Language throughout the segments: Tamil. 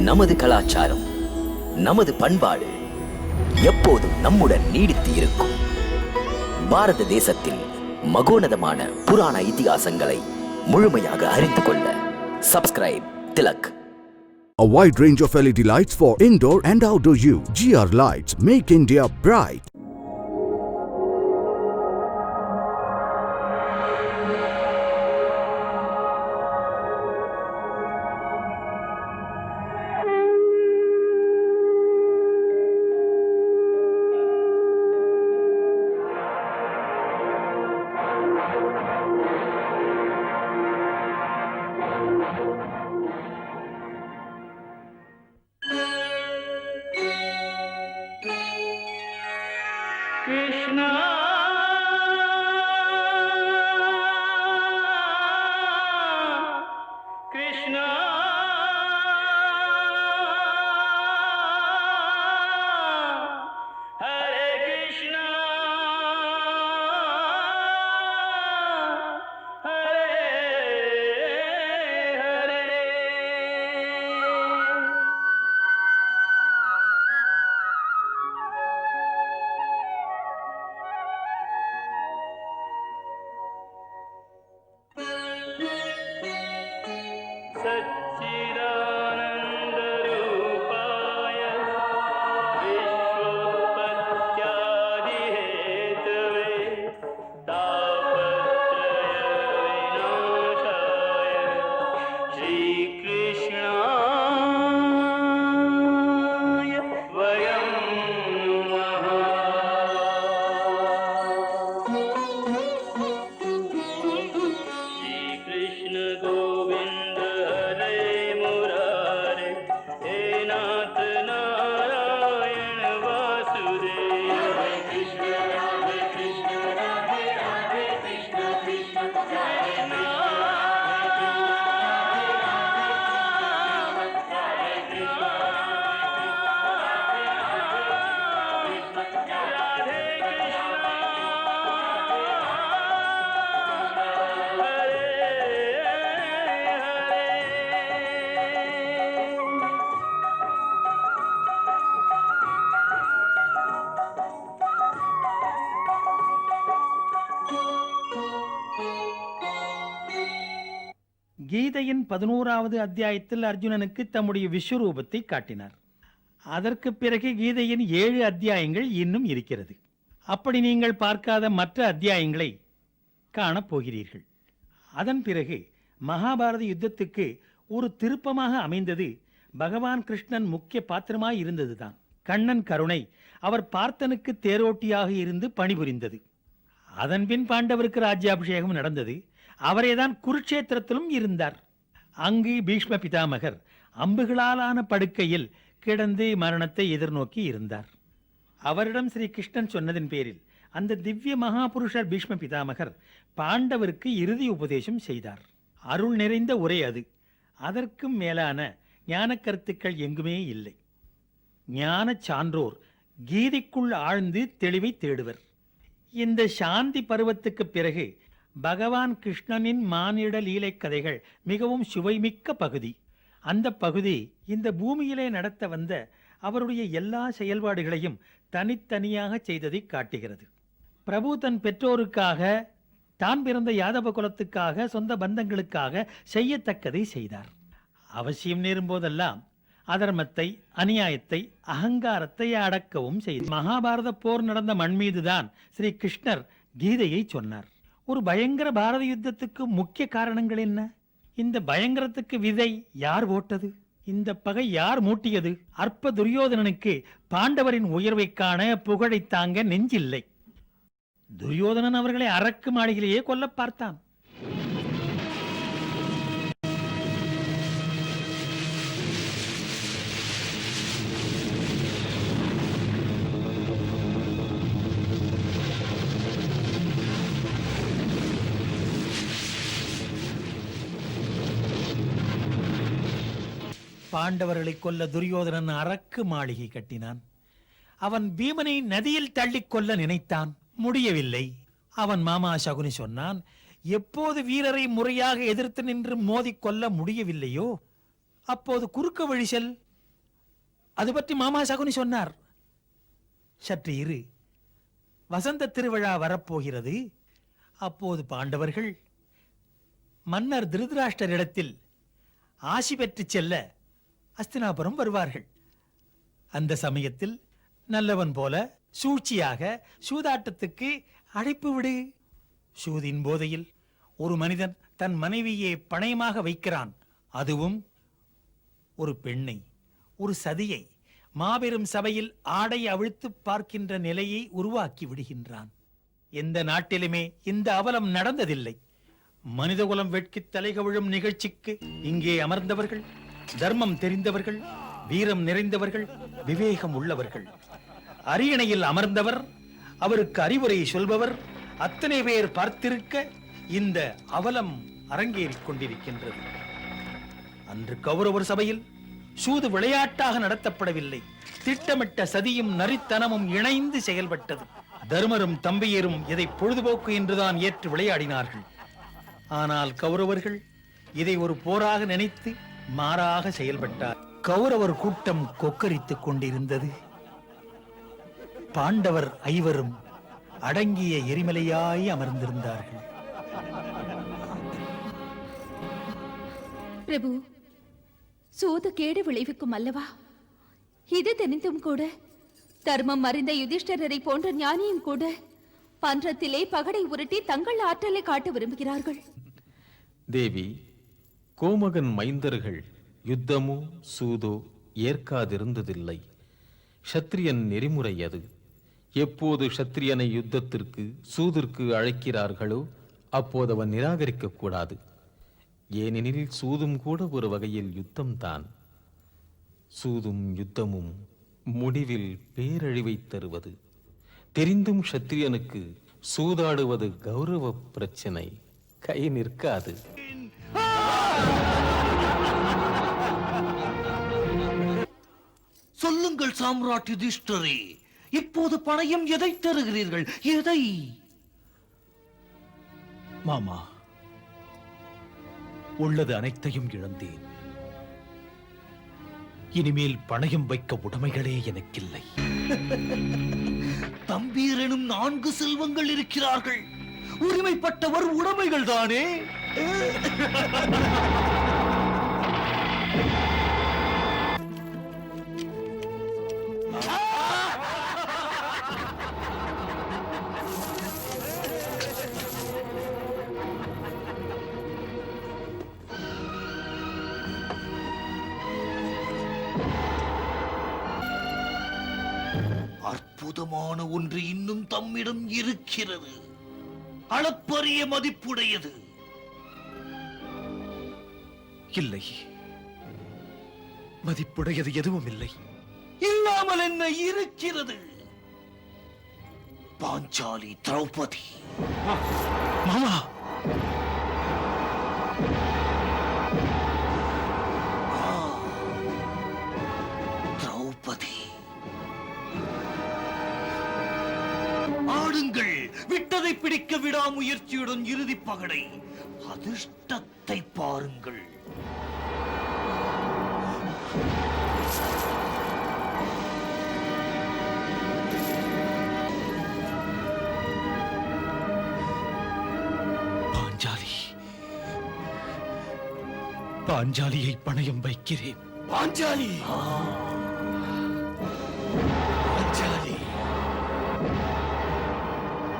நமது கலாச்சாரம், நமது பண்பாடு எப்போதும் நம்முடன் நீடித்து இருக்கும். பாரத தேசத்தில் மகோனதமான புராண இதிகாசங்களை முழுமையாக அறிந்து கொள்ள subscribe Tilak. A wide range of LED lights for indoor and outdoor use. GR Lights make India bright. Krishna, Krishna, Hare Krishna, Hare Hare. सच्चिदानन्दरूपाय विश्वोत्पत्त्यादिहेतवे तापत्रयविनाशाय श्रीकृष्णाय वयं नमः. श्रीकृष्ण गोविन्द हरे मुरारे, हे नाथ नारायण वासुदेव. हरे कृष्ण राधे राधे कृष्ण कृष्ण कृष्ण கீதையின் 11வது அத்தியாயத்தில் அர்ஜுனனுக்கு தம்முடைய விஸ்வரூபத்தை காட்டினார். அதற்கு பிறகு கீதையின் 7 அத்தியாயங்கள் இன்னும் இருக்கிறது. அப்படி நீங்கள் பார்க்காத மற்ற அத்தியாயங்களை காணப்போகிறீர்கள். அதன் பிறகு மகாபாரத யுத்தத்துக்கு ஒரு திருப்பமாக அமைந்தது பகவான் கிருஷ்ணன் முக்கிய பாத்திரமாய் இருந்ததுதான். கண்ணன் கருணை அவர் பார்த்தனுக்கு தேரோட்டியாக இருந்து பணிபுரிந்தது. அதன்பின் பாண்டவருக்கு ராஜ்யாபிஷேகம் நடந்தது. அவரேதான் குருட்சேத்திரத்திலும் இருந்தார். அங்கு பீஷ்ம பிதாமகர் அம்புகளாலான படுக்கையில் கிடந்து மரணத்தை எதிர்நோக்கி இருந்தார். அவரிடம் ஸ்ரீ கிருஷ்ணன் சொன்னதின் பேரில் அந்த திவ்ய மகாபுருஷர் பீஷ்ம பிதாமகர் பாண்டவருக்கு இறுதி உபதேசம் செய்தார். அருள் நிறைந்த உரை அது. அதற்கும் மேலான ஞான கருத்துக்கள் எங்குமே இல்லை. ஞான சான்றோர் கீதைக்குள் ஆழ்ந்து தெளிவை தேடுவர். இந்த சாந்தி பருவத்துக்கு பிறகு பகவான் கிருஷ்ணனின் மானிட லீலை கதைகள் மிகவும் சுவைமிக்க பகுதி. அந்த பகுதி இந்த பூமியிலே நடத்த வந்த அவருடைய எல்லா செயல்பாடுகளையும் தனித்தனியாக செய்ததை காட்டுகிறது. பிரபு தன் பெற்றோருக்காக, தான் பிறந்த யாதவ குலத்துக்காக, சொந்த பந்தங்களுக்காக செய்யத்தக்கதை செய்தார். அவசியம் நேரும்போதெல்லாம் அதர்மத்தை, அநியாயத்தை, அகங்காரத்தை அடக்கவும் செய்தார். மகாபாரத போர் நடந்த மண் மீதுதான் ஸ்ரீ கிருஷ்ணர் கீதையை சொன்னார். ஒரு பயங்கர பாரத யுத்தத்துக்கு முக்கிய காரணங்கள் என்ன? இந்த பயங்கரத்துக்கு விதை யார் போட்டது? இந்த பகை யார் மூட்டியது? அற்ப துரியோதனனுக்கு பாண்டவரின் உயர்வை காண, புகழை தாங்க நெஞ்சில்லை. துரியோதனன் அவர்களை அரக்கு மாளிகையிலேயே கொல்ல பார்த்தான். பாண்டவர்களை கொல்ல துரியோதனன் அரக்கு மாளிகை கட்டினான். அவன் பீமனை நதியில் தள்ளிக் கொல்ல நினைத்தான். முடியவில்லை. அவன் மாமா சகுனி சொன்னான், எப்போது வீரரை முறையாக எதிர்த்து நின்று மோதி கொல்ல முடியவில்லையோ அப்போது குறுக்க வழி செல், அது பற்றி மாமா சகுனி சொன்னார். சற்று இரு, வசந்த திருவிழா வரப்போகிறது. அப்போது பாண்டவர்கள் மன்னர் திருதராஷ்டிரரிடத்தில் ஆசி பெற்றுச் செல்ல அஸ்தினாபுரம் வருவார்கள். அந்த சமயத்தில் நல்லவன் போல சூழ்ச்சியாக சூதாட்டத்துக்கு அழைப்பு விடு. சூதின் போதையில் ஒரு மனிதன் தன் மனைவியை பணயமாக வைக்கிறான். அதுவும் ஒரு பெண்ணை, ஒரு சதியை மாபெரும் சபையில் ஆடை அவிழ்த்து பார்க்கின்ற நிலையை உருவாக்கி விடுகின்றான். எந்த நாட்டிலுமே இந்த அவலம் நடந்ததில்லை. மனிதகுலம் வெட்கி தலைகவிழும் நிகழ்ச்சிக்கு இங்கே அமர்ந்தவர்கள் தர்மம் தெரிந்தவர்கள், வீரம் நிறைந்தவர்கள், விவேகம் உள்ளவர்கள். அரியணையில் அமர்ந்தவர், அவருக்கு அறிவுரை சொல்பவர், அத்தனை பேர் பார்த்திருக்க இந்த அவலம் அரங்கேறிக் கொண்டிருக்கின்றது. அன்று கௌரவர் சபையில் சூது விளையாட்டாக நடத்தப்படவில்லை. திட்டமிட்ட சதியும் நரித்தனமும் இணைந்து செயல்பட்டது. தர்மரும் தம்பியரும் இதை பொழுதுபோக்கு என்றுதான் ஏற்று விளையாடினார்கள். ஆனால் கௌரவர்கள் இதை ஒரு போராக நினைத்து மாறாக செயல்பட்டார். கௌரவர் கூட்டம் கொக்கரித்துக் கொண்டிருந்தது. பாண்டவர் ஐவரும் அடங்கிய எரிமலையாய் அமர்ந்திருந்தார்கள். பிரபு, சூது கேடு விளைவிக்கும் அல்லவா? இது தெரிந்தும் கூட தர்மம் அறிந்த யுதிஷ்டரரை போன்ற ஞானியும் கூட பன்றத்திலே பகடை உருட்டி தங்கள் ஆற்றலை காட்ட விரும்புகிறார்கள். தேவி, கோமகன் மைந்தர்கள் யுத்தமோ சூதோ ஏற்காதிருந்ததில்லை. க்ஷத்ரியன் நெறிமுறை அது. எப்போது க்ஷத்ரியனை யுத்தத்திற்கு சூதிற்கு அழைக்கிறார்களோ அப்போது அவன் நிராகரிக்க கூடாது. ஏனெனில் சூதும் கூட ஒரு வகையில் யுத்தம்தான். சூதும் யுத்தமும் முடிவில் பேரழிவை தருவது. தெரிந்தும் க்ஷத்ரியனுக்கு சூதாடுவது கௌரவ பிரச்சனை, கை நிற்காது. சொல்லுங்கள் சாம்ராட் யுதிஷ்டரே, இப்போது பணயம் எதை தருகிறீர்கள்? எதை? மாமா, உள்ளது அனைத்தையும் இழந்தேன். இனிமேல் பணயம் வைக்க உடைமைகளே எனக்கில்லை. தம்பீரெனும் 4 செல்வங்கள் இருக்கிறார்கள். உரிமைப்பட்டவர் உடைமைகள் தானே? அற்புதமான ஒன்று இன்னும் தம்மிடம் இருக்கிறது. அளப்பரிய மதிப்புடையது. இல்லை, மதிப்புடையது எதுவும் இல்லை. இல்லாமல் என்ன இருக்கிறது? பாஞ்சாலி திரௌபதி. மாமா, திரௌபதி. ஆடுங்கள், விட்டதை பிடிக்க விடாமுயற்சியுடன் இறுதி பகடை. அதிர்ஷ்டத்தை பாருங்கள். பாஞ்சாலியை பணயம் வைக்கிறேன். பாஞ்சாலி. பாஞ்சாலி.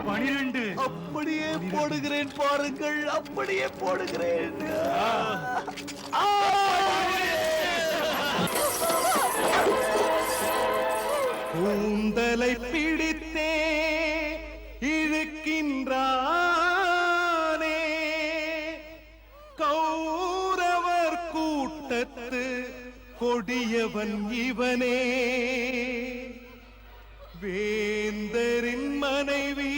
12. அப்படியே போடுகிறேன் பாருங்கள், அப்படியே போடுகிறேன். கூந்தலை பிடித்தே இழுக்கின்றானே கௌரவர் கூட்டத்து கொடியவன் இவனே. வேந்தரின் மனைவி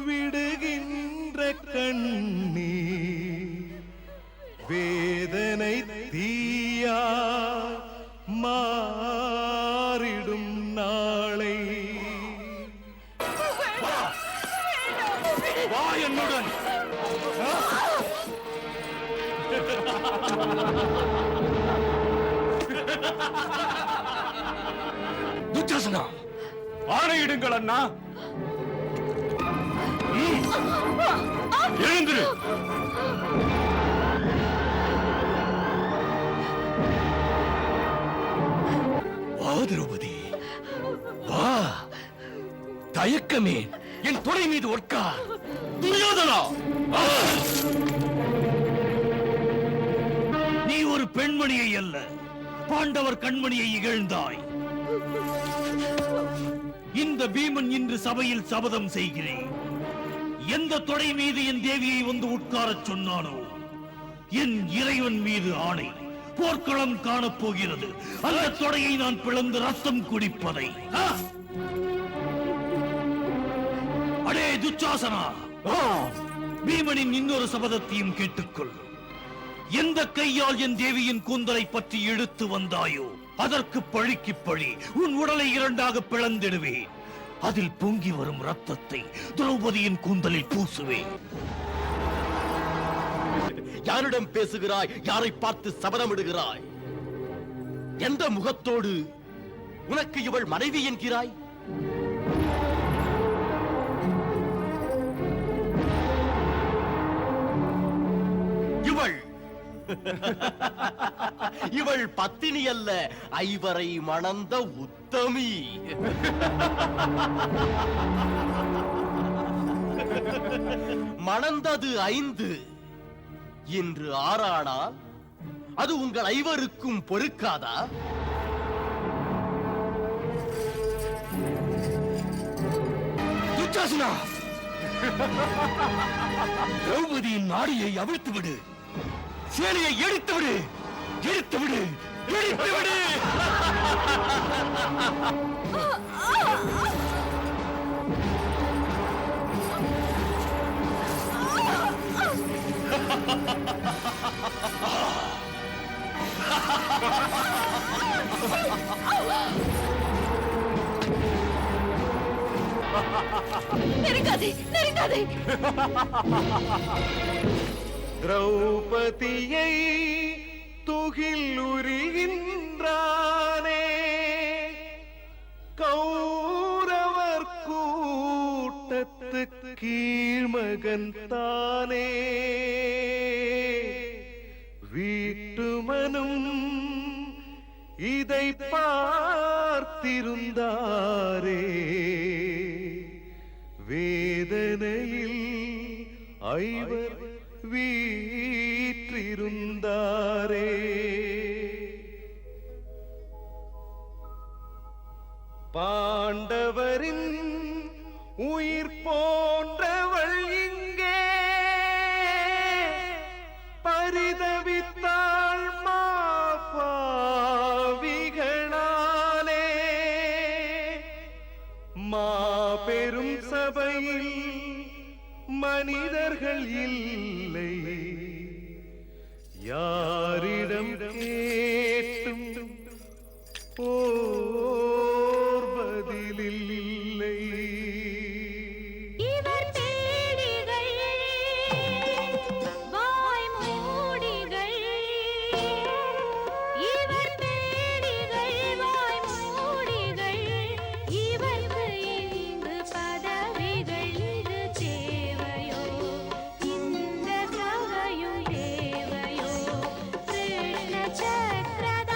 விடுகின்ற கண்ணீர் வேதனை தீயா மாறிடும் நாளை. வா என்னுடன். துச்சாசனா, ஆணையிடுங்கள் அண்ணா. எழுந்திரு. வா திரௌபதி, வா. தயக்கமே, என் துணை மீது உட்கார். துரியோதனா, நீ ஒரு பெண்மணியை அல்ல, பாண்டவர் கண்மணியை இகழ்ந்தாய். இந்த பீமன் இன்று சபையில் சபதம் செய்கிறேன். எந்த தொடை மீது என் தேவியை வந்து உட்காரச் சொன்னானோ, என் இறைவன் மீது ஆணை, போர்க்களம் காணப் போகிறது. அந்த தொடையை நான் பிளந்து ரத்தம் குடிப்பதை. அடே துச்சாசனா, பீமனின் இன்னொரு சபதத்தையும் கேட்டுக்கொள். எந்த கையால் என் தேவியின் கூந்தலை பற்றி இழுத்து வந்தாயோ, அதற்கு பழிக்கு பழி உன் உடலை இரண்டாக பிளந்திடுவேன். அதில் பொங்கி வரும் ரத்தத்தை திரௌபதியின் கூந்தலில் பூசுவேன். யாரிடம் பேசுகிறாய்? யாரை பார்த்து சபதமிடுகிறாய்? எந்த முகத்தோடு உனக்கு இவள் மனைவி என்கிறாய்? இவள் பத்தினி அல்ல, ஐவரை மணந்த உத்தமி. மணந்தது 5, இன்று 6 ஆனால் அது உங்கள் ஐவருக்கும் பொறுக்காதா? துச்சாசனா, திரௌபதியின் நாடியை அவிழ்த்து விடு. சேலையை எடுத்து விடு, எடுத்து விடு, எடுத்து விடு. நெருங்காதே, நெருங்காதே. திரௌபதியை துகில் உரிகின்றானே, கௌரவர் கூட்டத்து கீழ்மகன் தானே. வீட்டுமனும் இதை பார்த்திருந்தாரே, வேதனையில் ஐவர் வீற்றிருந்தாரே. பாண்டவரின் உயிர் போன்றவள் இங்கே பரிதவித்தாள் மாபாவிகளாலே. மாபெரும் சபையில் மனிதர்கள் இல்லை, யாரிடம் கேட்டும் ஓர் பதிலில்லை. இவர் தேடிகள் வாய் மூடிகள், இவர் தேடிகள் வாய் மூடிகள். இவர்க்கு இங்கு பதவிகள் இது தேவையோ, இந்த சபையும் தேவையோ? கிருஷ்ண சக்கரதாரி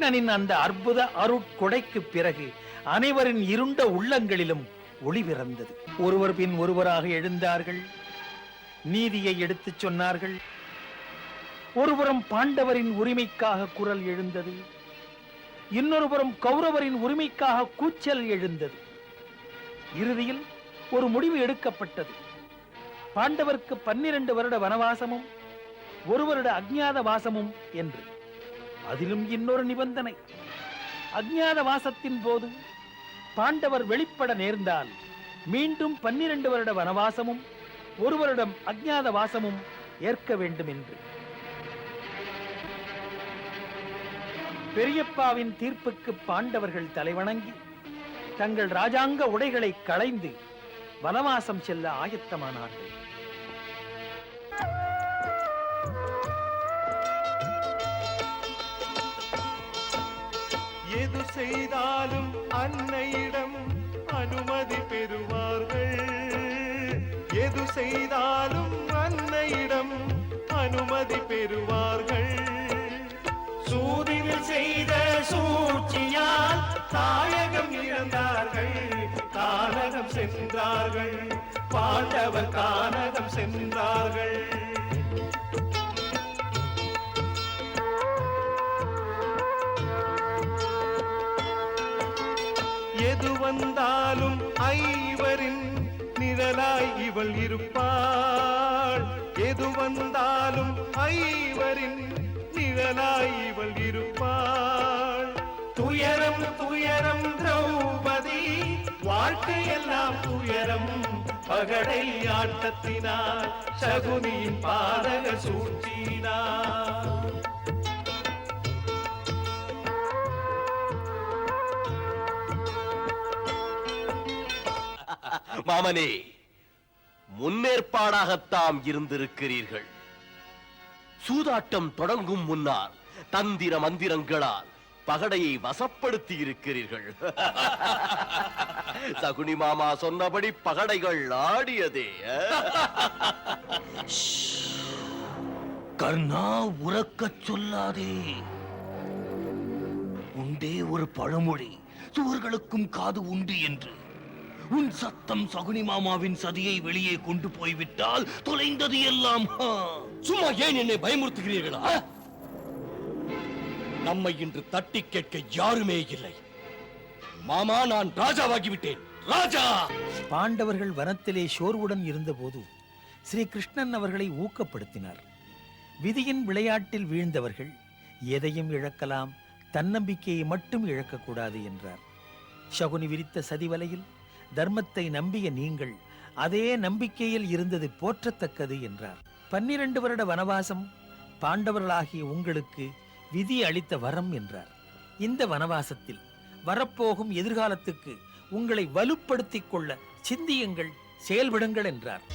கிருஷ்ணனின் அந்த அற்புத அருட்கொடைக்கு பிறகு அனைவரின் இருண்ட உள்ளங்களிலும் ஒளி பிறந்தது. ஒருவர் பின் ஒருவராக எழுந்தார்கள், நீதியை எடுத்துச் சொன்னார்கள். ஒருபுறம் பாண்டவரின் உரிமைக்காக குரல் எழுந்தது, இன்னொருபுறம் கௌரவரின் உரிமைக்காக கூச்சல் எழுந்தது. இறுதியில் ஒரு முடிவு எடுக்கப்பட்டது. பாண்டவருக்கு 12 வருட வனவாசமும் 1 வருட அஜ்ஞாத வாசமும் என்று. அதிலும் இன்னொரு நிபந்தனை, அஜ்ஞாத வாசத்தின் போது பாண்டவர் வெளிப்பட நேர்ந்தால் மீண்டும் 12 வருட வனவாசமும் 1 வருடம் அஜ்ஞாத வாசமும் ஏற்க வேண்டும் என்று. பெரியப்பாவின் தீர்ப்புக்கு பாண்டவர்கள் தலைவணங்கி தங்கள் ராஜாங்க உடைகளை களைந்து வனவாசம் செல்ல ஆயத்தமானார்கள். எது செய்தாலும் அன்னையிடம் அனுமதி பெறுவார்கள். எது செய்தாலும் அன்னையிடம் அனுமதி பெறுவார்கள். சூதினில் செய்த சூழ்ச்சியால் தாயகம் இழந்தார்கள், கானகம் சென்றார்கள், பாண்டவர் கானகம் சென்றார்கள். எது வந்தாலும் ஐவரின் நிழலாய் இவள் இருப்பாள். எது வந்தாலும் ஐவரின் நிழலாய் இவள் இருப்பாள். துயரம் துயரம் திரௌபதி, வாழ்க்கையெல்லாம் துயரம். பகடை ஆட்டத்தினால் சகுனியின் பாதக சூழ்ச்சினார். மாமனே, முன்னேற்பாடாகத்தாம் இருந்திருக்கிறீர்கள். சூதாட்டம் தொடங்கும் முன்னால் தந்திர மந்திரங்களால் பகடையை வசப்படுத்தி இருக்கிறீர்கள். சகுனி மாமா சொன்னபடி பகடைகள் ஆடியதே. கர்ணா, உறக்கச் சொல்லாதே. உண்டே ஒரு பழமொழி, சுவர்களுக்கும் காது உண்டு என்று. உன் சத்தம் சகுனி மாமாவின் சதியை வெளியே கொண்டு போய்விட்டால் தொலைந்தது எல்லாம். சும்மா ஏன் என்னை பயமுறுத்துகிறீர்களா? நம்மை இன்று தட்டி கேட்க யாருமே இல்லை. மாமா, நான் ராஜாவாகிவிட்டேன், ராஜா. பாண்டவர்கள் வனத்திலே சோர்வுடன் இருந்தபோது ஸ்ரீ கிருஷ்ணன் அவர்களை ஊக்கப்படுத்தினார். விதியின் விளையாட்டில் வீழ்ந்தவர்கள் எதையும் இழக்கலாம், தன்னம்பிக்கையை மட்டும் இழக்கக்கூடாது என்றார். சகுனி விரித்த சதிவலையில் தர்மத்தை நம்பிய நீங்கள் அதே நம்பிக்கையில் இருந்தது போற்றத்தக்கது என்றார். 12 வருட வனவாசம் பாண்டவர்களாகிய உங்களுக்கு விதி அளித்த வரம் என்றார். இந்த வனவாசத்தில் வரப்போகும் எதிர்காலத்துக்கு உங்களை வலுப்படுத்திக் கொள்ள சிந்தியுங்கள், செயல்படுங்கள் என்றார்.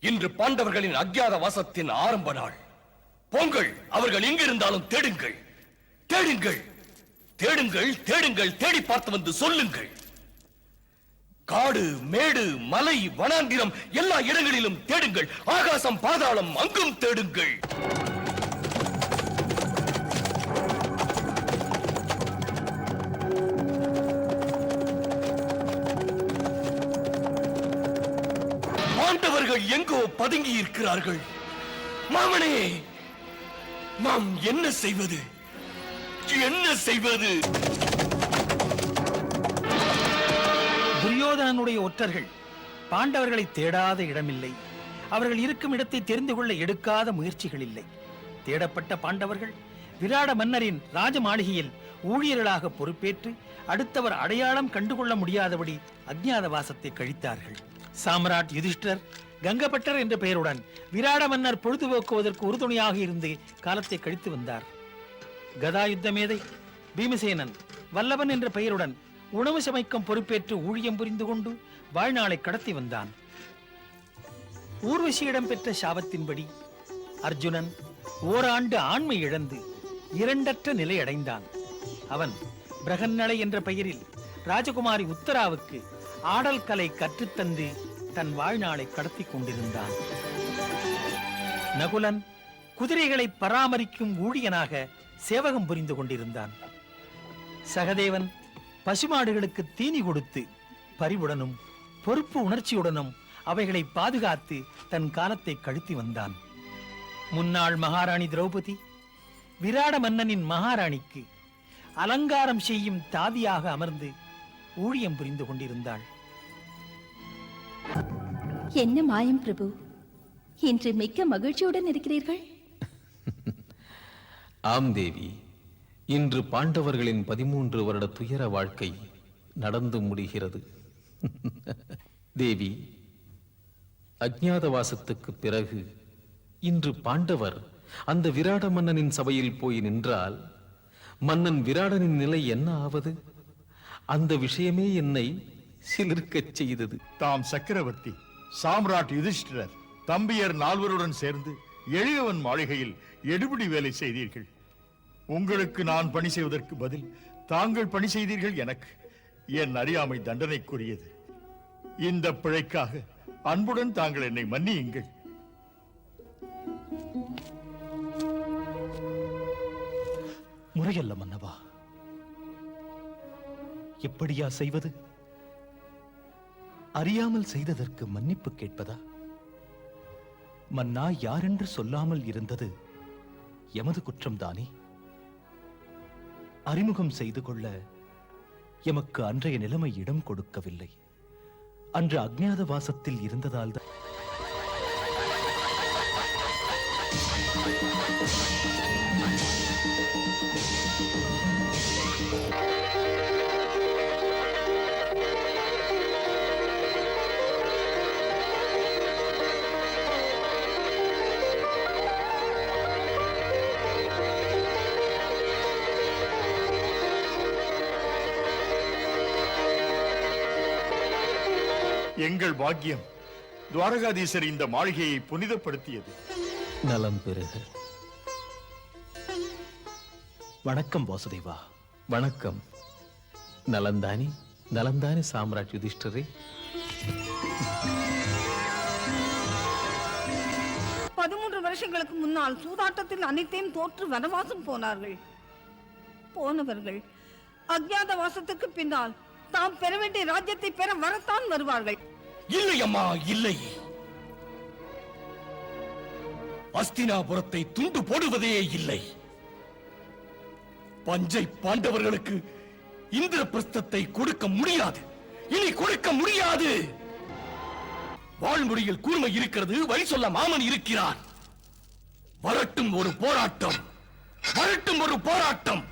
இன்று பாண்டவர்களின் அஜ்ஞாத வாசத்தின் ஆரம்ப நாள். போங்கள், அவர்கள் எங்கிருந்தாலும் தேடுங்கள், தேடுங்கள், தேடுங்கள், தேடுங்கள், தேடி பார்த்து வந்து சொல்லுங்கள். காடு, மேடு, மலை, வனாந்திரம் எல்லா இடங்களிலும் தேடுங்கள். ஆகாசம், பாதாளம் அங்கும் தேடுங்கள். பாண்டவர்கள் எங்கோ பதுங்கி இருக்கிறார்கள். மாமனே, நாம் என்ன செய்வது, என்ன செய்வது? துரியோதனனுடைய ஒற்றர்கள் பாண்டவர்களை தேடாத இடமில்லை, அவர்கள் இருக்கும் இடத்தை தெரிந்து கொள்ள எடுக்காத முயற்சிகள் இல்லை. தேடப்பட்ட பாண்டவர்கள் விராட மன்னரின் ராஜ மாளிகையில் ஊழியர்களாக பொறுப்பேற்று அடுத்தவர் அடையாளம் கண்டுகொள்ள முடியாதபடி அஜ்ஞாத வாசத்தை கழித்தார்கள். சாம்ராட் யுதிஷ்டர் கங்கபட்டர் என்ற பெயருடன் விராட மன்னர் பொழுதுபோக்குவதற்கு உறுதுணையாக இருந்து காலத்தை கழித்து வந்தார். கதா யுத்த மேதை பீமசேனன் வல்லவன் என்ற பெயருடன் உணவு சமைக்கும் பொறுப்பேற்று ஊழியம் புரிந்து கொண்டு வாழ்நாளை கடத்தி வந்தான். ஊர்வசியிடம் பெற்ற சாபத்தின்படி அர்ஜுனன் ஓராண்டு ஆண்மை இழந்து இரண்டற்ற நிலை அடைந்தான். அவன் பிரகன்னலை என்ற பெயரில் ராஜகுமாரி உத்தராவுக்கு ஆடல் கலை கற்றுத்தந்து தன் வாழ்நாளை கடத்தி கொண்டிருந்தான். நகுலன் குதிரைகளை பராமரிக்கும் ஊழியனாக சேவகம் புரிந்து கொண்டிருந்தான். சகதேவன் பசுமாடுகளுக்கு தீனி கொடுத்து பரிவுடனும் பொறுப்பு உணர்ச்சியுடனும் அவைகளை பாதுகாத்து தன் காலத்தை கழித்து வந்தான். முன்னாள் மகாராணி திரௌபதி விராட மன்னனின் மகாராணிக்கு அலங்காரம் செய்யும் தாதியாக அமர்ந்து ஊழியம் புரிந்து கொண்டிருந்தாள். என்ன மாயம் பிரபு, இன்று மிக்க மகிழ்ச்சியுடன் இருக்கிறீர்கள். ஆம் தேவி, இன்று பாண்டவர்களின் 13 வருட துயர வாழ்க்கை நடந்து முடிகிறது. தேவி, அஜ்ஞாதவாசத்துக்கு பிறகு இன்று பாண்டவர் அந்த விராட மன்னனின் சபையில் போய் நின்றால் மன்னன் விராடனின் நிலை என்ன ஆவது? அந்த விஷயமே என்னை சிலிர்க்கச் செய்தது. தாம் சக்கரவர்த்தி சாம்ராட் யுதிஷ்டிரர் தம்பியர் 4 சேர்ந்து எளியவன் மாளிகையில் எடுபிடி வேலை செய்தீர்கள். உங்களுக்கு நான் பணி செய்வதற்கு பதில் தாங்கள் பணி செய்தீர்கள். எனக்கு என் அறியாமை தண்டனைக்குரியது. இந்த பிழைக்காக அன்புடன் தாங்கள் என்னை மன்னியுங்கள். முறையல்ல மன்னவா. எப்படியா செய்வது? அறியாமல் செய்ததற்கு மன்னிப்பு கேட்பதா? மன்னா, யாரென்று சொல்லாமல் இருந்தது எமது குற்றம்தானே? அறிமுகம் செய்து கொள்ள எமக்கு அன்றைய நிலைமை இடம் கொடுக்கவில்லை. அன்று அஜ்ஞாத வாசத்தில் இருந்ததால் தான் எங்கள் பாக்கியம் துவாரகாதீசர் இந்த மாளிகையை புனிதப்படுத்தியது. நலம் பெறுக. வணக்கம் வாசுதேவா. வணக்கம். நலந்தானி நலந்தானி சாம்ராட் யுதிஷ்டரே. 13 வருஷங்களுக்கு முன்னால் சூதாட்டத்தில் அனைத்தையும் தோற்று வனவாசம் போனார்கள். போனவர்கள் அஜ்ஞாத வாசத்துக்கு பின்னால் தாம் பெற வேண்டிய ராஜ்யத்தை பெற வரத்தான் வருவார்கள். இல்லை அம்மா, இல்லை. அஸ்தினாபுரத்தை துண்டு போடுவதே இல்லை. பஞ்சை பாண்டவர்களுக்கு இந்திரபிரஸ்தத்தை கொடுக்க முடியாது. இனி கொடுக்க முடியாது. வாழ்முறையில் கூர்மை இருக்கிறது, வழி சொல்ல மாமன் இருக்கிறான். வரட்டும் ஒரு போராட்டம், வரட்டும் ஒரு போராட்டம்.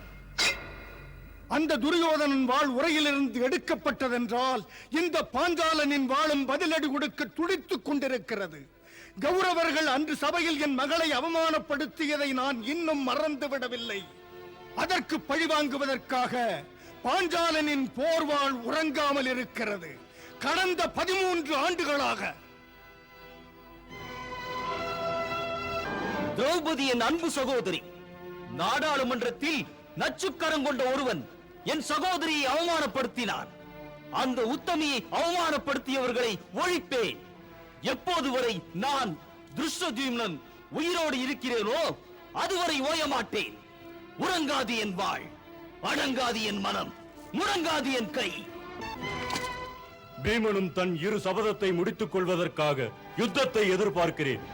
அந்த துரியோதனன் வாழ் உரையிலிருந்து எடுக்கப்பட்டதென்றால் இந்த பாஞ்சாலனின் வாளும் பதிலடி கொடுக்க துடித்துக் கொண்டிருக்கிறது. கௌரவர்கள் அன்று சபையில் என் மகளை அவமானப்படுத்தியதை நான் இன்னும் மறந்து விடவில்லை. அதற்கு பழிவாங்குவதற்காக பாஞ்சாலனின் போர்வாள் உறங்காமல் இருக்கிறது. கடந்த 13 ஆண்டுகளாக. திரௌபதி என் அன்பு சகோதரி. நாடாளுமன்றத்தில் நச்சுக்கரம் கொண்ட ஒருவன் என் சகோதரியை அவமானப்படுத்தினான். அந்த உத்தமியை அவமானப்படுத்தியவர்களை ஒழிப்பேன். எப்போது வரை நான் திருஷ்டத்யும்னன் உயிரோடு இருக்கிறேனோ அதுவரை ஓய மாட்டேன். உறங்காது என் வாழ், அடங்காது என் மனம், முழங்காது என் கை. பீமனும் தன் இரு சபதத்தை முடித்துக் கொள்வதற்காக யுத்தத்தை எதிர்பார்க்கிறேன்.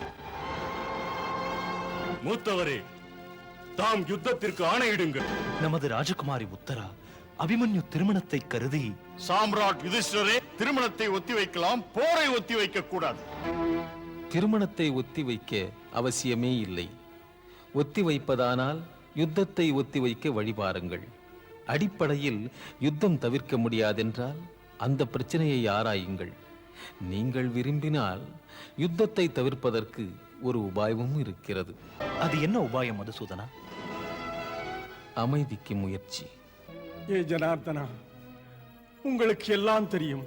மூத்தவரே, தாம் யுத்தத்திற்கு ஆணையிடுங்கள். நமது ராஜகுமாரி உத்தரா அபிமன்யு திருமணத்தை கருதி சாம்ராட் யுதிஷ்டரே, திருமணத்தை ஒத்திவைக்கலாம், போரை ஒத்திவைக்க கூடாது. திருமணத்தை ஒத்திவைக்க அவசியமே இல்லை. ஒத்திவைப்பதானால் யுத்தத்தை ஒத்திவைக்க வழிபாருங்கள். அடிப்படையில் யுத்தம் தவிர்க்க முடியாதென்றால் அந்த பிரச்சனையை ஆராயுங்கள். நீங்கள் விரும்பினால் யுத்தத்தை தவிர்ப்பதற்கு ஒரு உபாயமும் இருக்கிறது. அது என்ன உபாயம் மதுசூதனா? அமைதிக்கு முயற்சி. ஏ ஜனார்தனா, உங்களுக்கு எல்லாம் தெரியும்.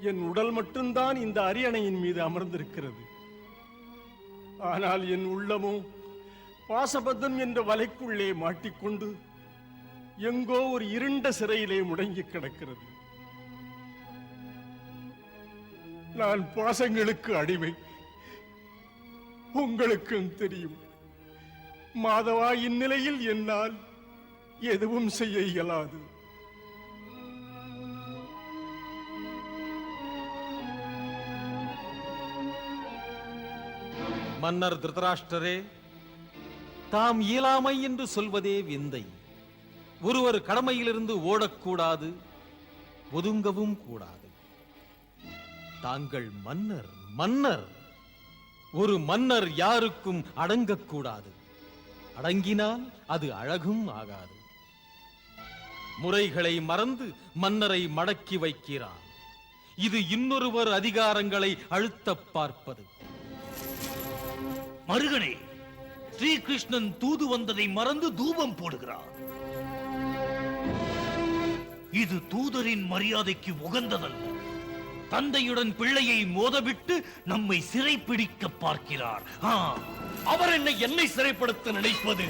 என் உடல் மட்டும்தான் இந்த அரியணையின் மீது அமர்ந்திருக்கிறது. ஆனால் என் உள்ளமோ பாசபத்தம் என்ற வலைக்குள்ளே மாட்டிக்கொண்டு எங்கோ ஒரு இருண்ட சிறையிலே முடங்கி கிடக்கிறது. நான் பாசங்களுக்கு அடிமை. உங்களுக்கும் தெரியும். மாதவா, இந்நிலையில் என்னால் எதுவும் செய்ய இயலாது. மன்னர் திருதராஷ்டிரரே, தாம் இயலாமை என்று சொல்வதே விந்தை. ஒருவர் கடமையிலிருந்து ஓடக்கூடாது, ஒதுங்கவும் கூடாது. தாங்கள் மன்னர். மன்னர் ஒரு மன்னர் யாருக்கும் அடங்கக்கூடாது. அடங்கினால் அது அழகும் ஆகாது. முறைகளை மறந்து மன்னரை மடக்கி வைக்கிறார். இது இன்னொருவர் அதிகாரங்களை அழுத்தப் பார்ப்பது. மருகனே, ஸ்ரீகிருஷ்ணன் தூது வந்ததை மறந்து தூபம் போடுகிறார். இது தூதரின் மரியாதைக்கு உகந்ததல்ல. தந்தையுடன் பிள்ளையை மோதவிட்டு நம்மை சிறைப்பிடிக்க பார்க்கிறார். அவர் என்னை சிறைப்படுத்த நினைப்பது.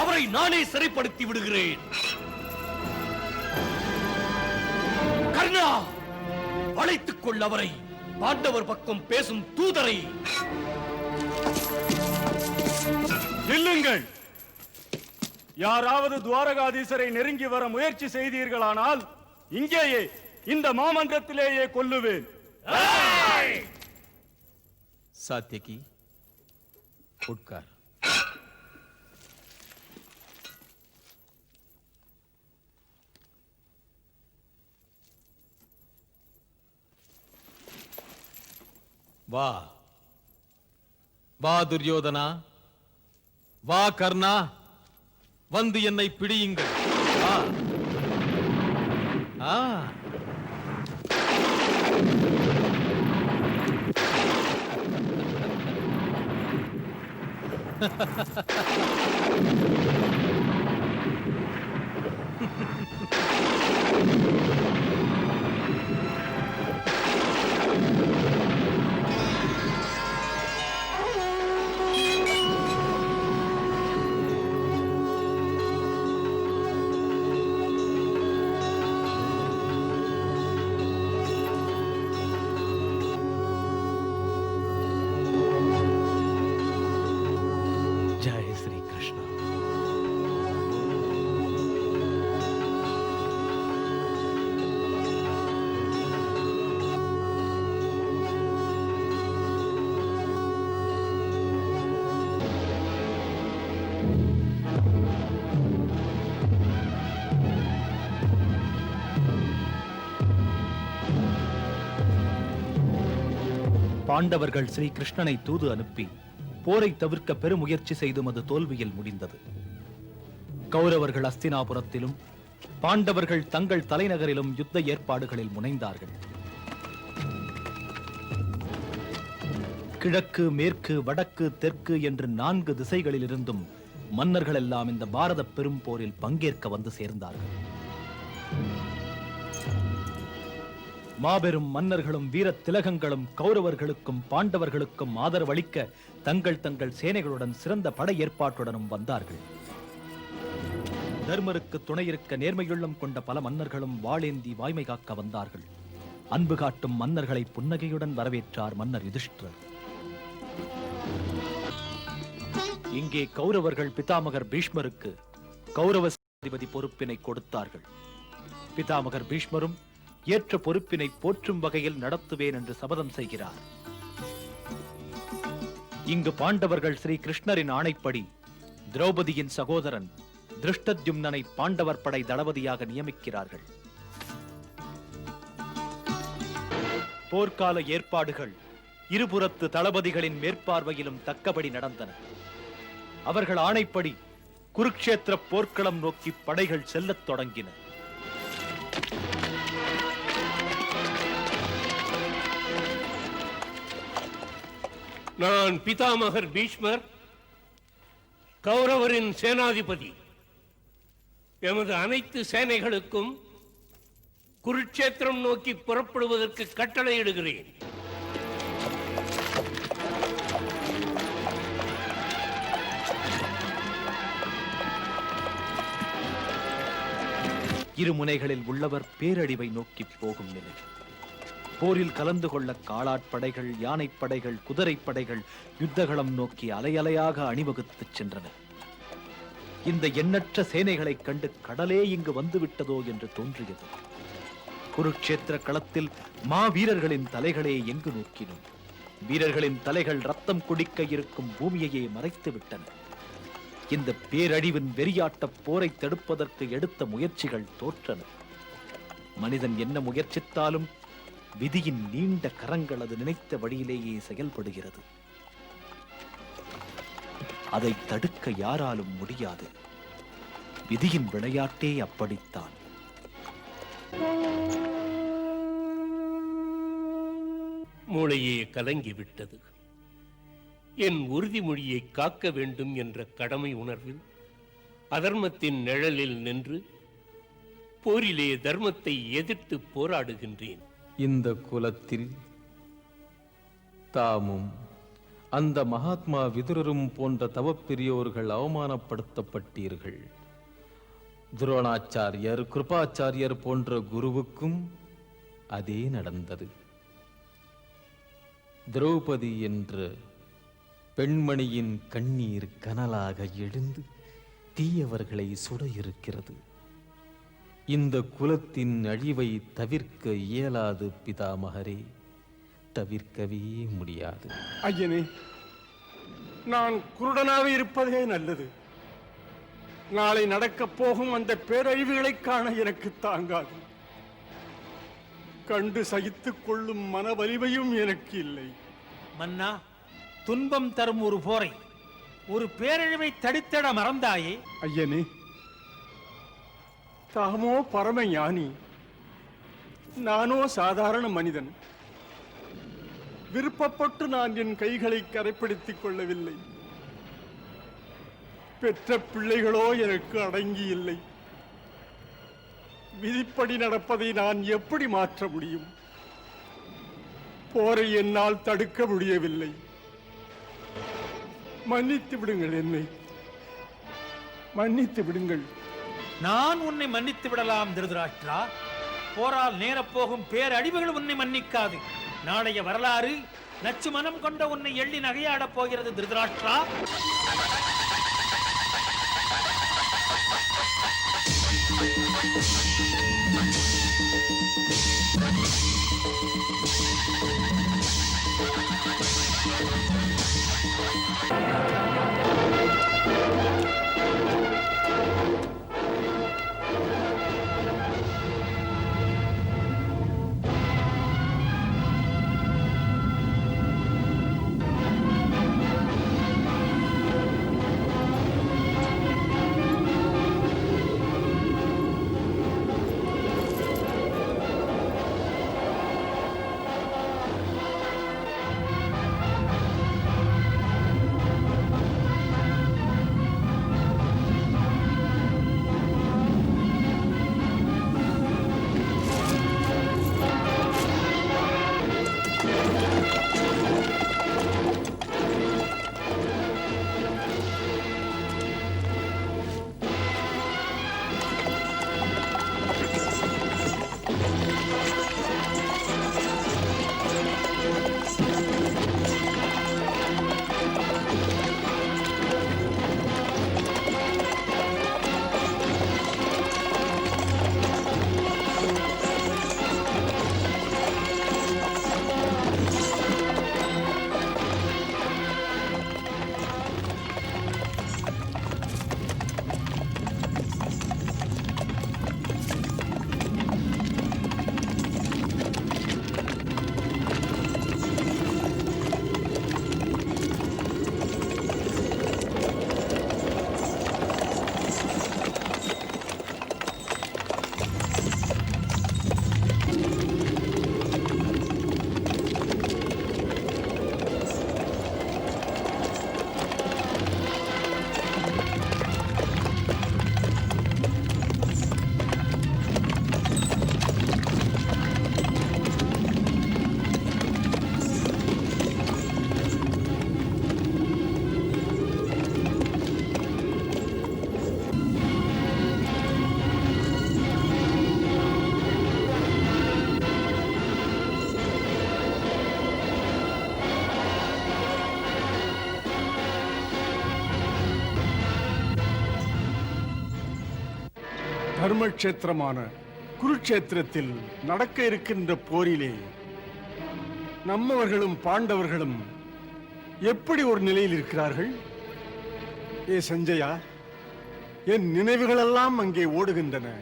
அவரை நானே சிறைப்படுத்தி விடுகிறேன். கர்ணா, அழைத்துக் கொள்ள அவரை. பாண்டவர் பக்கம் பேசும் தூதரை. நில்லுங்கள். யாராவது துவாரகாதீசரை நெருங்கி வர முயற்சி செய்தீர்களானால் இங்கேயே இந்த மாமன்றத்திலேயே கொல்லுவேன். சாத்யகி, உட்கார். வா வா துரியோதனா, வா கர்ணா, வந்து என்னை பிடியுங்கள். வா. ஜெய் ஸ்ரீ கிருஷ்ணா. பாண்டவர்கள் ஸ்ரீ கிருஷ்ணனை தூது அனுப்பி போரை தவிர்க்க பெருமுயற்சி செய்தும் அது தோல்வியில் முடிந்தது. கௌரவர்கள் அஸ்தினாபுரத்திலும் பாண்டவர்கள் தங்கள் தலைநகரிலும் யுத்த ஏற்பாடுகளில் முனைந்தார்கள். கிழக்கு, மேற்கு, வடக்கு, தெற்கு என்று 4 திசைகளிலிருந்தும் மன்னர்கள் எல்லாம் இந்த பாரத பெரும் போரில் பங்கேற்க வந்து சேர்ந்தார்கள். மாபெரும் மன்னர்களும் வீர திலகங்களும் கௌரவர்களுக்கும் பாண்டவர்களுக்கும் ஆதரவளிக்க தங்கள் தங்கள் சேனைகளுடன் சிறந்த படை ஏற்பாட்டுடனும் வந்தார்கள். தர்மருக்கு துணையிருக்க நேர்மையுள்ளம் கொண்ட பல மன்னர்களும் வாளேந்தி வாய்மை காக்க வந்தார்கள். அன்பு காட்டும் மன்னர்களை புன்னகையுடன் வரவேற்றார் மன்னர் யுதிஷ்டிரர். இங்கே கௌரவர்கள் பிதாமகர் பீஷ்மருக்கு கௌரவ சேனாதிபதி பொறுப்பினை கொடுத்தார்கள். பிதாமகர் பீஷ்மரும் ஏற்ற பொறுப்பினை போற்றும் வகையில் நடத்துவேன் என்று சபதம் செய்கிறார். இங்கு பாண்டவர்கள் ஸ்ரீ கிருஷ்ணரின் ஆணைப்படி திரௌபதியின் சகோதரன் திருஷ்டத்யும்னனை பாண்டவர் படை தளபதியாக நியமிக்கிறார்கள். போர்க்கால ஏற்பாடுகள் இருபுறத்து தளபதிகளின் மேற்பார்வையிலும் தக்கபடி நடந்தன. அவர்கள் ஆணைப்படி குருக்ஷேத்திர போர்க்களம் நோக்கி படைகள் செல்லத் தொடங்கின. நான் பிதாமகர் பீஷ்மர், கௌரவரின் சேனாதிபதி. எமது அனைத்து சேனைகளுக்கும் குருட்சேத்திரம் நோக்கி புறப்படுவதற்கு கட்டளையிடுகிறேன். இரு முனைகளில் உள்ளவர் பேரழிவை நோக்கி போகும் நிலை. போரில் கலந்து கொள்ள காலாட்படைகள், யானைப்படைகள், குதிரைப்படைகள் யுத்தகளம் நோக்கி அலையலையாக அணிவகுத்துச் சென்றன. இந்த எண்ணற்ற சேனைகளைக் கண்டு கடலே இங்கு வந்துவிட்டதோ என்று தோன்றியது. குருட்சேத்திர களத்தில் மாவீரர்களின் தலைகளே எங்கு நோக்கினோம். வீரர்களின் தலைகள் ரத்தம் குடிக்க இருக்கும் பூமியையே மறைத்து விட்டன. இந்த பேரழிவின் வெறியாட்ட போரை தடுப்பதற்கு எடுத்த முயற்சிகள் தோற்றன. மனிதன் என்ன முயற்சித்தாலும் விதியின் நீண்ட கரங்கள் அது நினைத்த வழியிலேயே செயல்படுகிறது. அதை தடுக்க யாராலும் முடியாது. விதியின் விளையாட்டே அப்படித்தான். மூளையே கலங்கிவிட்டது. என் உறுதிமொழியை காக்க வேண்டும் என்ற கடமை உணர்வில் அதர்மத்தின் நிழலில் நின்று போரிலே தர்மத்தை எதிர்த்து போராடுகின்றேன். இந்த குலத்தில் தாமும் அந்த மகாத்மா விதுரரும் போன்ற தவப்பெரியோர்கள் அவமானப்படுத்தப்பட்டீர்கள். துரோணாச்சாரியர், கிருபாச்சாரியர் போன்ற குருவுக்கும் அதே நடந்தது. திரௌபதி என்ற பெண்மணியின் கண்ணீர் கனலாக எழுந்து தீயவர்களை சுட இருக்கிறது. இந்த குலத்தின் அழிவை தவிர்க்க இயலாது பிதாமகரே, தவிர்க்கவே முடியாது. ஐயனே, நான் குருடனாக இருப்பதே நல்லது. நாளை நடக்கப் போகும் அந்த பேரழிவுகளை காண எனக்கு தாங்காது. கண்டு சகித்துக் கொள்ளும் மன வலிமையும் எனக்கு இல்லை. மன்னா, துன்பம் தரும் ஒரு போரை, ஒரு பேரழிவை தடுத்திட மறந்தாயே. ஐயனே, தாமோ பரம ஞானி, நானோ சாதாரண மனிதன். விருப்பப்பட்டு நான் என் கைகளை கரைப்படுத்திக் கொள்ளவில்லை. பெற்ற பிள்ளைகளோ எனக்கு அடங்கி இல்லை. விதிப்படி நடப்பதை நான் எப்படி மாற்ற முடியும்? போரை என்னால் தடுக்க முடியவில்லை. மன்னித்து விடுங்கள், என்னை மன்னித்து விடுங்கள். நான் உன்னை மன்னித்து விடலாம் திருதராஷ்டிரா. போரால் நேரப்போகும் பேரழிவுகள் உன்னை மன்னிக்காது. நாளைய வரலாறு நச்சு மனம் கொண்ட உன்னை எள்ளி நகையாடப் போகிறது திருதராஷ்டிரா. தர்மக்ஷேத்திரமான குருட்சேத்திரத்தில் நடக்க இருக்கின்ற போரிலே நம்மவர்களும் பாண்டவர்களும் எப்படி ஒரு நிலையில் இருக்கிறார்கள்? ஏ சஞ்சயா, என் நினைவுகளெல்லாம் அங்கே ஓடுகின்றன.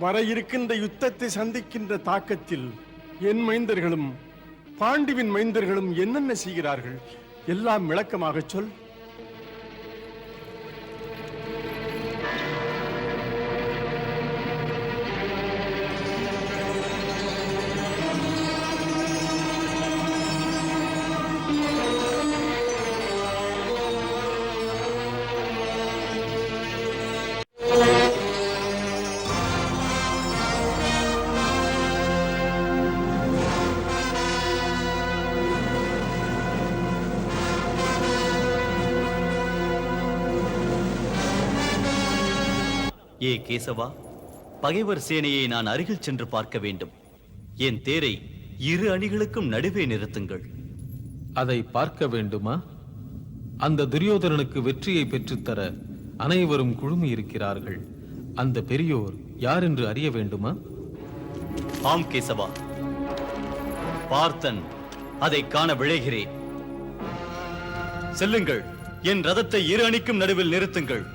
வர இருக்கின்ற யுத்தத்தை சந்திக்கின்ற தாக்கத்தில் என் மைந்தர்களும் பாண்டுவின் மைந்தர்களும் என்னென்ன செய்கிறார்கள் எல்லாம் விளக்கமாக சொல். ஏ கேசவா, பகைவர் சேனையை நான் அருகில் சென்று பார்க்க வேண்டும். என் தேரை இரு அணிகளுக்கும் நடுவே நிறுத்துங்கள். அதை பார்க்க வேண்டுமா? அந்த துரியோதனனுக்கு வெற்றியை பெற்றுத்தர அனைவரும் குழுமி இருக்கிறார்கள். அந்த பெரியோர் யார் என்று அறிய வேண்டுமா? ஆம் கேசவா, பார்த்தன் அதை காண விழைகிறேன். செல்லுங்கள், என் ரதத்தை இரு அணிக்கும் நடுவில் நிறுத்துங்கள்.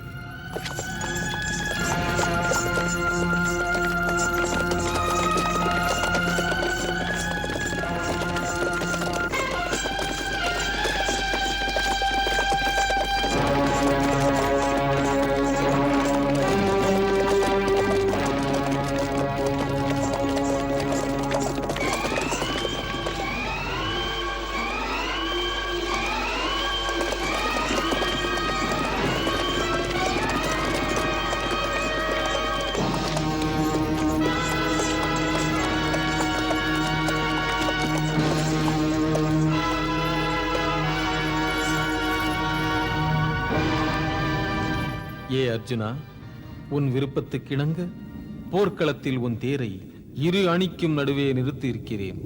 ஏ அர்ஜுனா, உன் விருப்பத்துக்கிணங்க போர்க்களத்தில் உன் தேரை இரு அணிக்கும் நடுவே நிறுத்தி இருக்கிறேன்.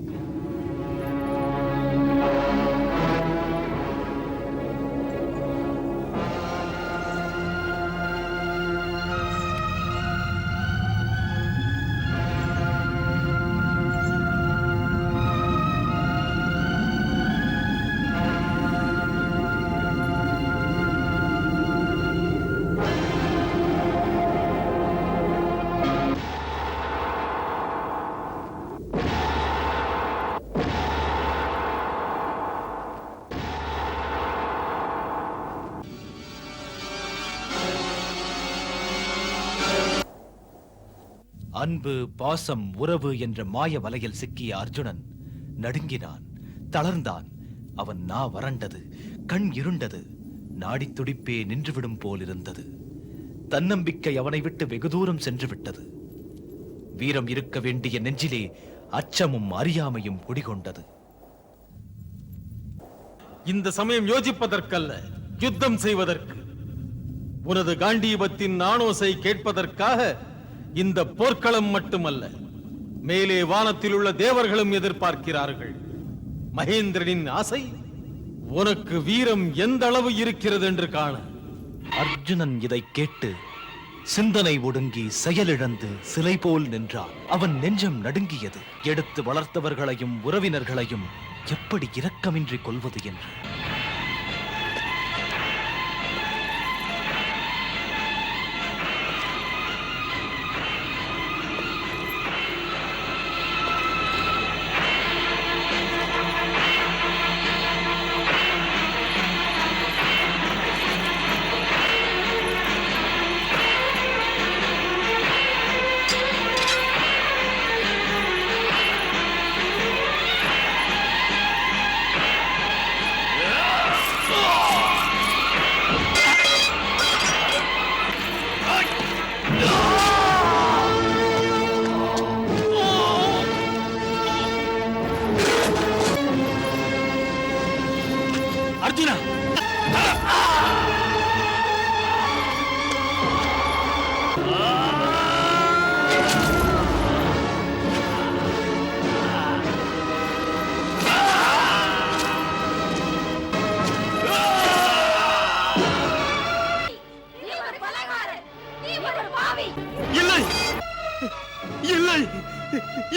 அன்பு, பாசம், உறவு என்ற மாய வலையில் சிக்கிய அர்ஜுனன் நடுங்கினான், தளர்ந்தான். அவன் நா வறண்டது, கண் இருண்டது, நாடி துடிப்பே நின்றுவிடும் போல் இருந்தது. தன்னம்பிக்கை அவனை விட்டு வெகு தூரம் சென்று விட்டது. வீரம் இருக்க வேண்டிய நெஞ்சிலே அச்சமும் அறியாமையும் குடிகொண்டது. இந்த சமயம் யோசிப்பதற்கல்ல, யுத்தம் செய்வதற்கு. உனது காண்டீபத்தின் நாணோசை கேட்பதற்காக இந்த போர்க்களம் மட்டுமல்ல, மேலே வானத்தில் உள்ள தேவர்களும் எதிர்பார்க்கிறார்கள். மகேந்திரனின் ஆசை உனக்கு வீரம் எந்த அளவு இருக்கிறது என்று காண. அர்ஜுனன் இதை கேட்டு சிந்தனை ஒடுங்கி செயலிழந்து சிலை போல் நின்றான். அவன் நெஞ்சம் நடுங்கியது. எடுத்து வளர்த்தவர்களையும் உறவினர்களையும் எப்படி இரக்கமின்றி கொல்வது என்று.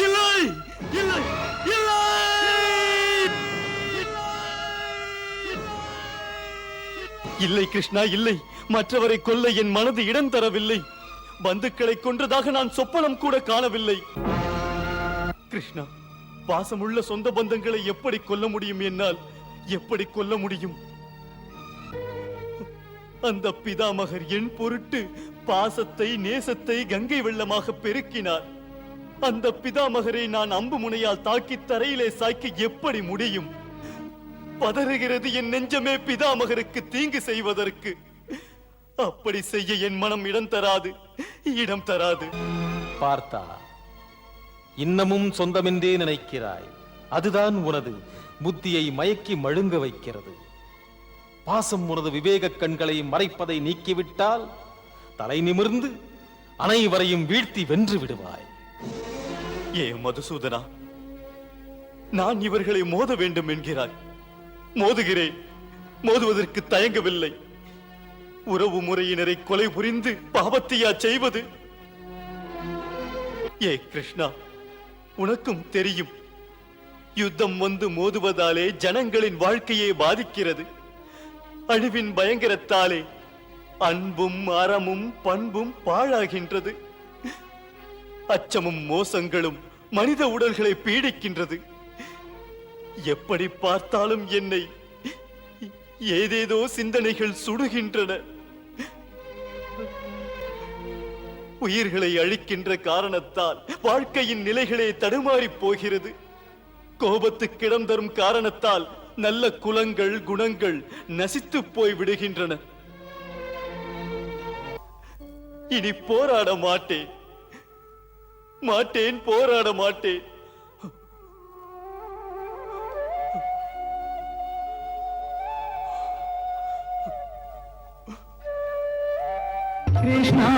இல்லை இல்லை இல்லை இல்லை கிருஷ்ணா இல்லை. மற்றவரை கொல்ல என் மனது இடம் தரவில்லை. பந்துக்களை கொன்றதாக நான் சொப்பனம் கூட காணவில்லை. கிருஷ்ணா, பாசமுள்ள சொந்த பந்தங்களை எப்படி கொல்ல முடியும்? என்னால் எப்படி கொல்ல முடியும்? அந்த பிதாமகர் என் பொருட்டு பாசத்தை நேசத்தை கங்கை வெள்ளமாக பெருக்கினார். அந்த பிதாமகரை நான் அம்பு முனையால் தாக்கி தரையிலே சாய்க்க எப்படி முடியும்? பதறுகிறது என் நெஞ்சமே பிதாமகருக்கு தீங்கு செய்வதற்கு. அப்படி செய்ய என் மனம் இடம் தராது, இடம் தராது. பார்த்தா, இன்னமும் சொந்தமென்றே நினைக்கிறாய். அதுதான் உனது புத்தியை மயக்கி மழுங்க வைக்கிறது. பாசம் உனது விவேக கண்களை மறைப்பதை நீக்கிவிட்டால் தலை நிமிர்ந்து அனைவரையும் வீழ்த்தி வென்று விடுவாய். ஏ மதுசூதனா, நான் இவர்களை மோத வேண்டும் என்கிறாய். மோதுகிறேன். மோதுவதற்கு தயங்கவில்லை. உறவு முறையினரை கொலை புரிந்து பாவத்தையா செய்வது? ஏ கிருஷ்ணா, உனக்கும் தெரியும், யுத்தம் வந்து மோதுவதாலே ஜனங்களின் வாழ்க்கையை பாதிக்கிறது. அழிவின் பயங்கரத்தாலே அன்பும் அறமும் பண்பும் பாழாகின்றது. அச்சமும் மோசங்களும் மனித உடல்களை பீடிக்கின்றது. எப்படி பார்த்தாலும் என்னை ஏதேதோ சிந்தனைகள் சுடுகின்றன. உயிர்களை அழிக்கின்ற காரணத்தால் வாழ்க்கையின் நிலைகளே தடுமாறி போகிறது. கோபத்துக்கிடம் தரும் காரணத்தால் நல்ல குலங்கள் குணங்கள் நசித்து போய் விடுகின்றன. இனி போராட மாட்டேன், மாட்டேன், போராட மாட்டேன். கிருஷ்ணா